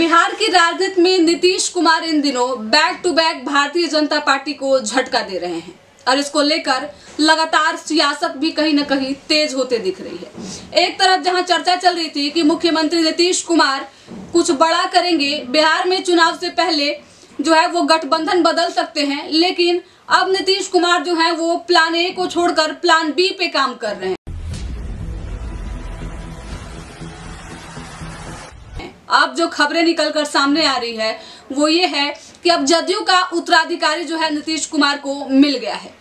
बिहार की राजनीति में नीतीश कुमार इन दिनों back to back Bharatiya Janata party को झटका दे रहे हैं और इसको लेकर लगातार सियासत भी कहीं न कहीं तेज होते दिख रही है। एक तरफ जहां चर्चा चल रही थी कि मुख्यमंत्री नीतीश कुमार कुछ बड़ा करेंगे, बिहार में चुनाव से पहले जो है वो गठबंधन बदल सकते हैं, लेकिन अब नीतीश कुमार जो है वो प्लान ए को छोड़कर प्लान बी पे काम कर रहे हैं। अब जो खबरें निकलकर सामने आ रही है वो ये है कि अब जदयू का उत्तराधिकारी जो है नीतीश कुमार को मिल गया है।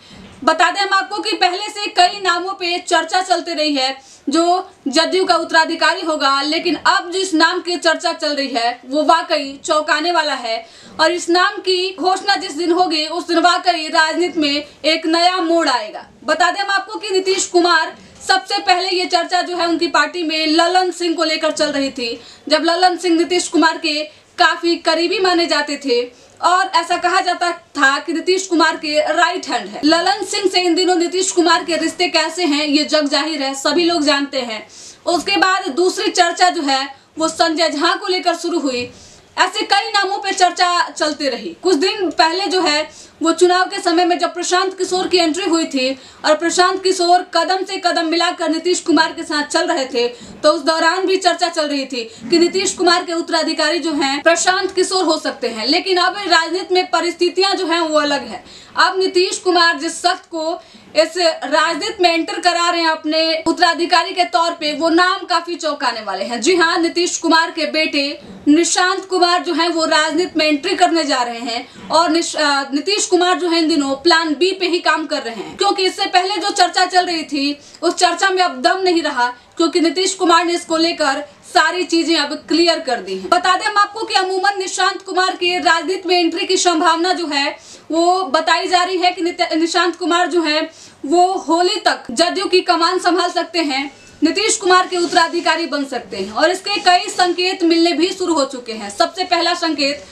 बता दें हम आपको कि पहले से कई नामों पे चर्चा चलती रही है जो जदयू का उत्तराधिकारी होगा, लेकिन अब जिस नाम की चर्चा चल रही है वो वाकई चौंकाने वाला है और इस नाम की घोषणा जिस दिन होगी उस दिन वाकई राजनीति में एक नया मोड़ आएगा। बता दें हम आपको कि नीतीश कुमार सबसे पहले ये चर्चा जो है उनकी पार्टी में ललन सिंह को लेकर चल रही थी, जब ललन सिंह नीतीश कुमार के काफी करीबी माने जाते थे और ऐसा कहा जाता था कि नीतीश कुमार के राइट हैंड है। ललन सिंह से इन दिनों नीतीश कुमार के रिश्ते कैसे हैं ये जग जाहिर है, सभी लोग जानते हैं। उसके बाद दूसरी चर्चा जो है वो संजय झा को लेकर शुरू हुई। ऐसे कई नामों पे चर्चा चलती रही। कुछ दिन पहले जो है वो चुनाव के समय में जब प्रशांत किशोर की एंट्री हुई थी और प्रशांत किशोर कदम से कदम मिलाकर नीतीश कुमार के साथ चल रहे थे, तो उस दौरान भी चर्चा चल रही थी कि नीतीश कुमार के उत्तराधिकारी जो हैं प्रशांत किशोर हो सकते हैं। लेकिन अब राजनीति में परिस्थितियां जो हैं वो अलग है। अब नीतीश कुमार जिस शख्स को इस राजनीति में एंटर करा रहे हैं अपने उत्तराधिकारी के तौर पे, वो नाम काफी चौंकाने वाले हैं। जी हाँ, नीतीश कुमार के बेटे निशांत कुमार जो हैं वो राजनीति में एंट्री करने जा रहे हैं और नीतीश कुमार जो है इन दिनों प्लान बी पे ही काम कर रहे हैं, क्योंकि इससे पहले जो चर्चा चल रही थी उस चर्चा में अब दम नहीं रहा, क्योंकि नीतीश कुमार ने इसको लेकर सारी चीजें अब क्लियर कर दी हैं। बता दें हम आपको कि अमूमन निशांत कुमार के राजनीति में एंट्री की संभावना जो है वो बताई जा रही है कि निशांत कुमार जो है वो होली तक जदयू की कमान संभाल सकते हैं, नीतीश कुमार के उत्तराधिकारी बन सकते हैं और इसके कई संकेत मिलने भी शुरू हो चुके हैं। सबसे पहला संकेत,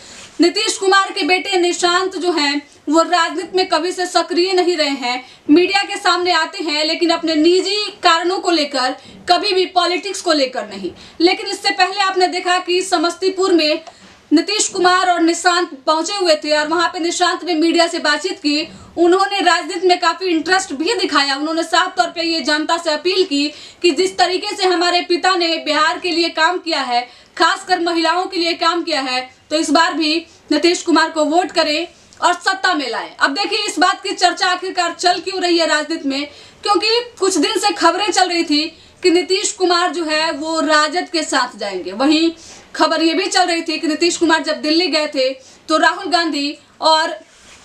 नीतीश कुमार के बेटे निशांत जो हैं वो राजनीति में कभी से सक्रिय नहीं रहे हैं, मीडिया के सामने आते हैं लेकिन अपने निजी कारणों को लेकर, कभी भी पॉलिटिक्स को लेकर नहीं। लेकिन इससे पहले आपने देखा कि समस्तीपुर में नीतीश कुमार और निशांत पहुंचे हुए थे और वहां पे निशांत ने मीडिया से बातचीत की। उन्होंने राजनीति में काफी इंटरेस्ट भी दिखाया। उन्होंने साफ तौर पे ये जनता से अपील की कि जिस तरीके से हमारे पिता ने बिहार के लिए काम किया है, खासकर महिलाओं के लिए काम किया है, तो इस बार भी नीतीश कुमार को वोट करें और सत्ता में लाएं। अब देखिए इस बात की चर्चा आखिरकार चल क्यों रही है राजनीति में, क्योंकि कुछ दिन से खबरें चल रही थी कि नीतीश कुमार जो है वो राजद के साथ जाएंगे। वहीं खबर ये भी चल रही थी कि नीतीश कुमार जब दिल्ली गए थे तो राहुल गांधी और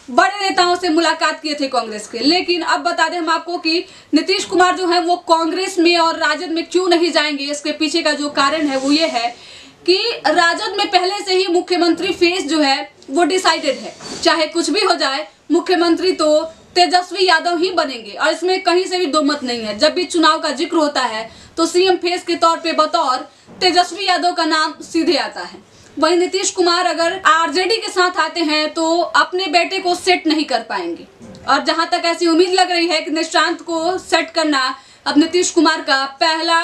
बड़े नेताओं से मुलाकात किए थे कांग्रेस के। लेकिन अब बता दें हम आपको कि नीतीश कुमार जो है वो कांग्रेस में और राजद में क्यों नहीं जाएंगे, इसके पीछे का जो कारण है वो ये है कि राजद में पहले से ही मुख्यमंत्री फेस जो है वो डिसाइडेड है। चाहे कुछ भी हो जाए, मुख्यमंत्री तो तेजस्वी यादव ही बनेंगे और इसमें कहीं से भी दो मत नहीं है। जब भी चुनाव का जिक्र होता है तो सीएम फेस के तौर पे बतौर तेजस्वी यादव का नाम सीधे आता है। वहीं नीतीश कुमार अगर आरजेडी के साथ आते हैं तो अपने बेटे को सेट नहीं कर पाएंगे और जहां तक ऐसी उम्मीद लग रही है कि निशांत को सेट करना अब नीतीश कुमार का पहला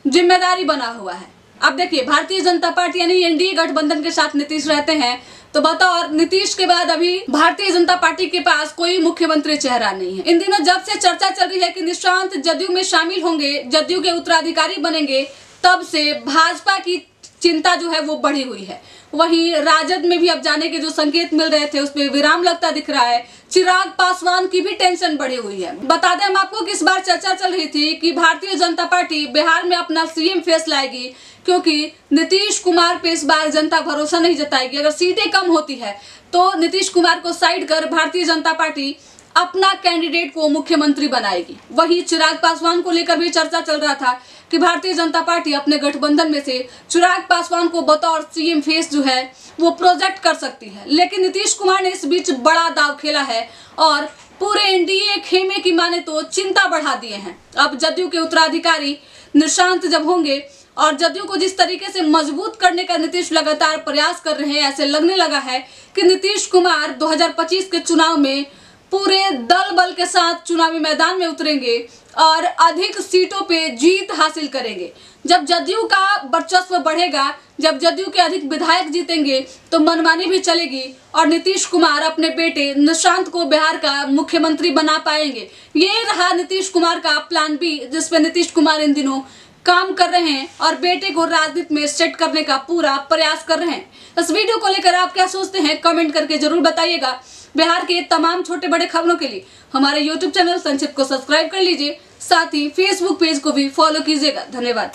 जिम्मेदारी बना हुआ है। अब देखिए, भारतीय जनता पार्टी यानी एनडीए गठबंधन के साथ नीतीश रहते हैं, तो बतौर नीतीश के बाद अभी भारतीय जनता पार्टी के पास कोई मुख्यमंत्री चेहरा नहीं है। इन दिनों जब से चर्चा चल रही है कि निशांत जदयू में शामिल होंगे, जदयू के उत्तराधिकारी बनेंगे, तब से भाजपा की चिंता जो है वो बढ़ी हुई है। वहीं राजद में भी अब जाने के जो संकेत मिल रहे थे उसमें विराम लगता दिख रहा है। चिराग पासवान की भी टेंशन बढ़ी हुई है। बता दें हम आपको कि इस बार चर्चा चल रही थी कि भारतीय जनता पार्टी बिहार में अपना सीएम फेस लाएगी, क्योंकि नीतीश कुमार पे इस बार जनता भरोसा नहीं जताएगी। अगर सीटें कम होती है तो नीतीश कुमार को साइड कर भारतीय जनता पार्टी अपना कैंडिडेट को मुख्यमंत्री बनाएगी। वहीं चिराग पासवान को लेकर भी चर्चा चल रहा था कि भारतीय जनता पार्टी अपने गठबंधन में से चिराग पासवान को बतौर सीएम फेस जो है वो प्रोजेक्ट कर सकती है। लेकिन नीतीश कुमार ने इस बीच बड़ा दाव खेला है और पूरे एनडीए खेमे की माने तो चिंता बढ़ा दिए हैं। अब जदयू के उत्तराधिकारी निशांत जब होंगे और जदयू को जिस तरीके से मजबूत करने का नीतीश लगातार प्रयास कर रहे हैं, ऐसे लगने लगा है कि नीतीश कुमार 2025 के चुनाव में पूरे दल बल के साथ चुनावी मैदान में उतरेंगे और अधिक सीटों पे जीत हासिल करेंगे। जब जदयू का वर्चस्व बढ़ेगा, जब जदयू के अधिक विधायक जीतेंगे तो मनमानी भी चलेगी और नीतीश कुमार अपने बेटे निशांत को बिहार का मुख्यमंत्री बना पाएंगे। ये रहा नीतीश कुमार का प्लान बी, जिसपे नीतीश कुमार इन दिनों काम कर रहे हैं और बेटे को राजनीति में सेट करने का पूरा प्रयास कर रहे हैं। इस वीडियो को लेकर आप क्या सोचते हैं, कमेंट करके जरूर बताइएगा। बिहार के तमाम छोटे बड़े खबरों के लिए हमारे YouTube चैनल संक्षिप्त को सब्सक्राइब कर लीजिए, साथ ही Facebook पेज को भी फॉलो कीजिएगा। धन्यवाद।